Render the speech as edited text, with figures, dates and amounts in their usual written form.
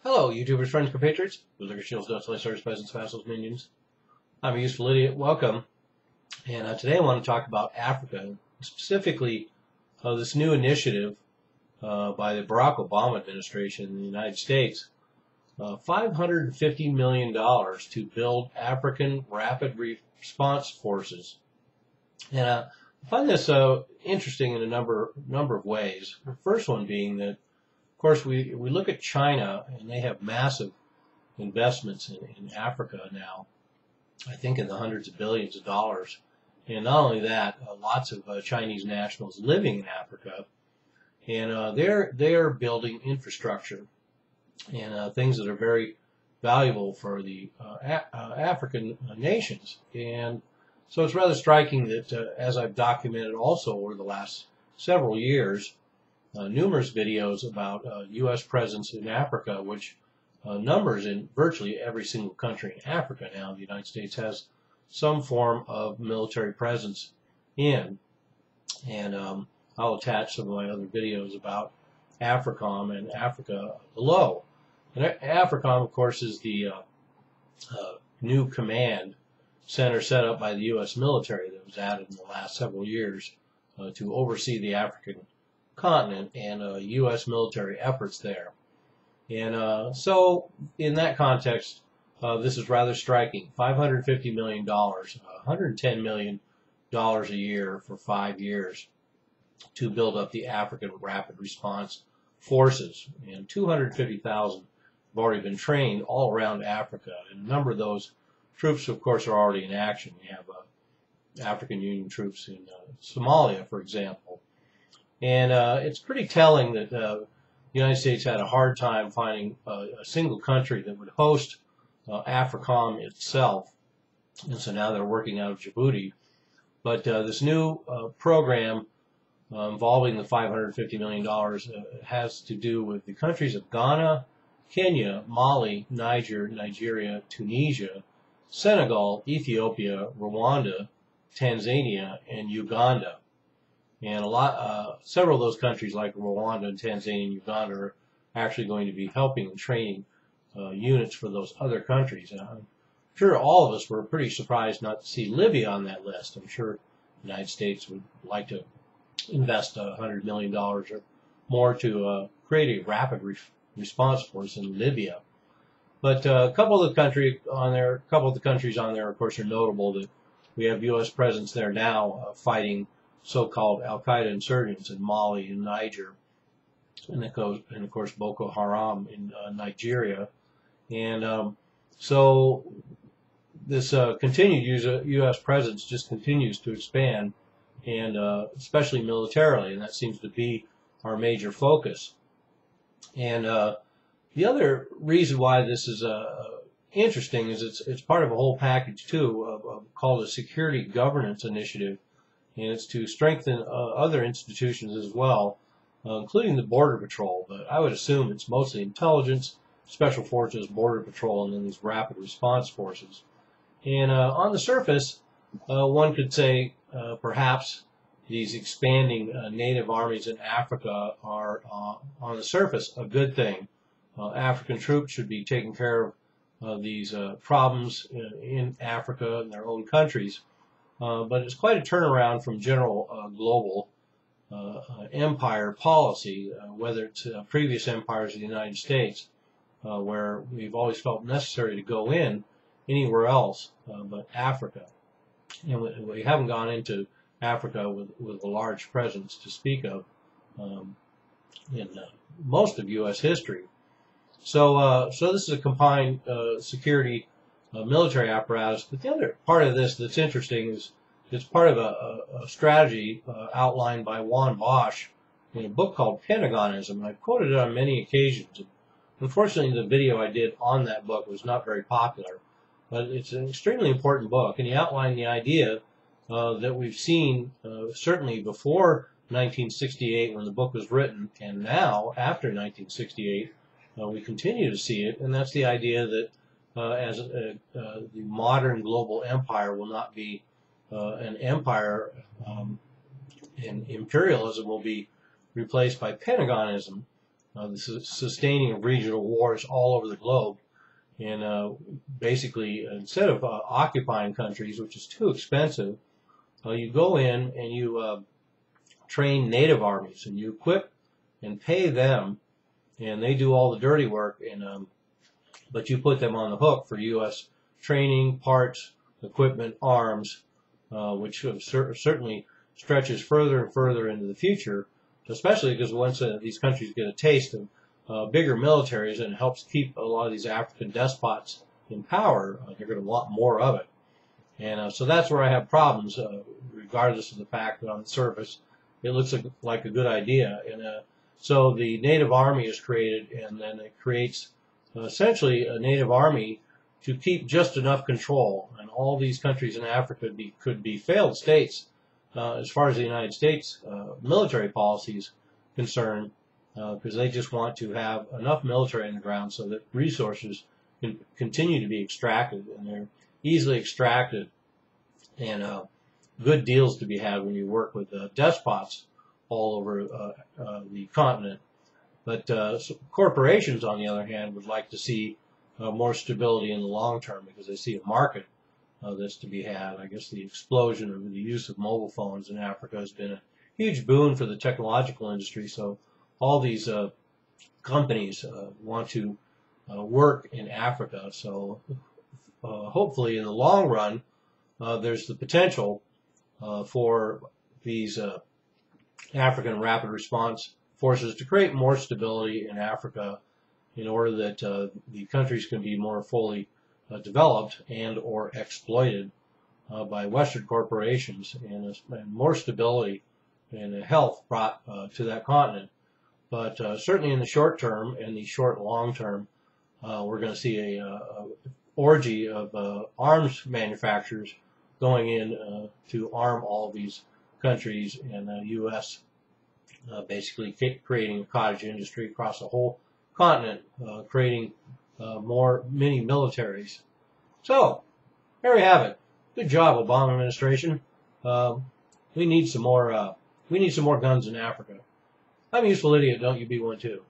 Hello, YouTubers, friends, compatriots, bootlicker, shields, dust, slicers, peasants, vassals, minions. I'm a useful idiot. Welcome. And today I want to talk about Africa, specifically this new initiative by the Barack Obama administration in the United States. $550 million to build African Rapid Response Forces. And I find this interesting in a number of ways. The first one being that, of course, we look at China, and they have massive investments in Africa now, I think in the hundreds of billions of dollars. And not only that, lots of Chinese nationals living in Africa, and they're building infrastructure and things that are very valuable for the African nations. And so it's rather striking that, as I've documented also over the last several years, numerous videos about U.S. presence in Africa, which numbers in virtually every single country in Africa now. The United States has some form of military presence in, and I'll attach some of my other videos about AFRICOM and Africa below. And AFRICOM, of course, is the new command center set up by the U.S. military that was added in the last several years to oversee the African continent and U.S. military efforts there. And so in that context, this is rather striking. $550 million, $110 million a year for 5 years to build up the African Rapid Response Forces. And 250,000 have already been trained all around Africa. And a number of those troops, of course, are already in action. We have African Union troops in Somalia, for example. And it's pretty telling that the United States had a hard time finding a single country that would host AFRICOM itself. And so now they're working out of Djibouti. But this new program involving the $550 million has to do with the countries of Ghana, Kenya, Mali, Niger, Nigeria, Tunisia, Senegal, Ethiopia, Rwanda, Tanzania, and Uganda. And several of those countries like Rwanda and Tanzania and Uganda are actually going to be helping and training units for those other countries. And I'm sure all of us were pretty surprised not to see Libya on that list. I'm sure the United States would like to invest $100 million or more to create a rapid response force in Libya. But a couple of the countries on there, of course, are notable. That we have U.S. presence there now fighting so-called Al-Qaeda insurgents in Mali and Niger, and of course Boko Haram in Nigeria. And so this continued U.S. presence just continues to expand, and especially militarily, and that seems to be our major focus. And the other reason why this is interesting is it's part of a whole package too, called a Security Governance Initiative, and it's to strengthen other institutions as well, including the Border Patrol. But I would assume it's mostly intelligence, special forces, Border Patrol, and then these rapid response forces. And on the surface, one could say perhaps these expanding native armies in Africa are, on the surface, a good thing. African troops should be taking care of these problems in Africa and their own countries. But it's quite a turnaround from general global empire policy, whether it's previous empires of the United States, where we've always felt necessary to go in anywhere else but Africa. And we haven't gone into Africa with a large presence to speak of in most of U.S. history. So this is a combined security military apparatus. But the other part of this that's interesting is it's part of a strategy outlined by Juan Bosch in a book called Pentagonism. I've quoted it on many occasions. Unfortunately, the video I did on that book was not very popular, but it's an extremely important book, and he outlined the idea that we've seen certainly before 1968 when the book was written, and now after 1968 we continue to see it, and that's the idea that the modern global empire will not be an empire, and imperialism will be replaced by Pentagonism, sustaining of regional wars all over the globe. And basically, instead of occupying countries, which is too expensive, you go in and you train native armies, and you equip and pay them, and they do all the dirty work, and but you put them on the hook for U.S. training, parts, equipment, arms, which certainly stretches further and further into the future, especially because once these countries get a taste of bigger militaries, and it helps keep a lot of these African despots in power, they're going to want more of it. And so that's where I have problems, regardless of the fact that on the surface it looks like a good idea. And so the native army is created, and then it creates essentially a native army to keep just enough control. And all these countries in Africa could be failed states as far as the United States military policy is concerned, because they just want to have enough military on the ground so that resources can continue to be extracted, and they're easily extracted, and good deals to be had when you work with despots all over the continent. But corporations, on the other hand, would like to see more stability in the long term, because they see a market that's to be had. I guess the explosion of the use of mobile phones in Africa has been a huge boon for the technological industry. So all these companies want to work in Africa. So hopefully in the long run, there's the potential for these African rapid response forces to create more stability in Africa, in order that the countries can be more fully developed and or exploited by Western corporations, and more stability and health brought to that continent. But certainly in the short term and the short and long term, we're going to see a orgy of arms manufacturers going in to arm all these countries, and the U.S. Basically creating a cottage industry across the whole continent, creating more mini militaries. So there we have it. Good job, Obama administration. We need some more. We need some more guns in Africa. I'm a useful idiot. Don't you be one too.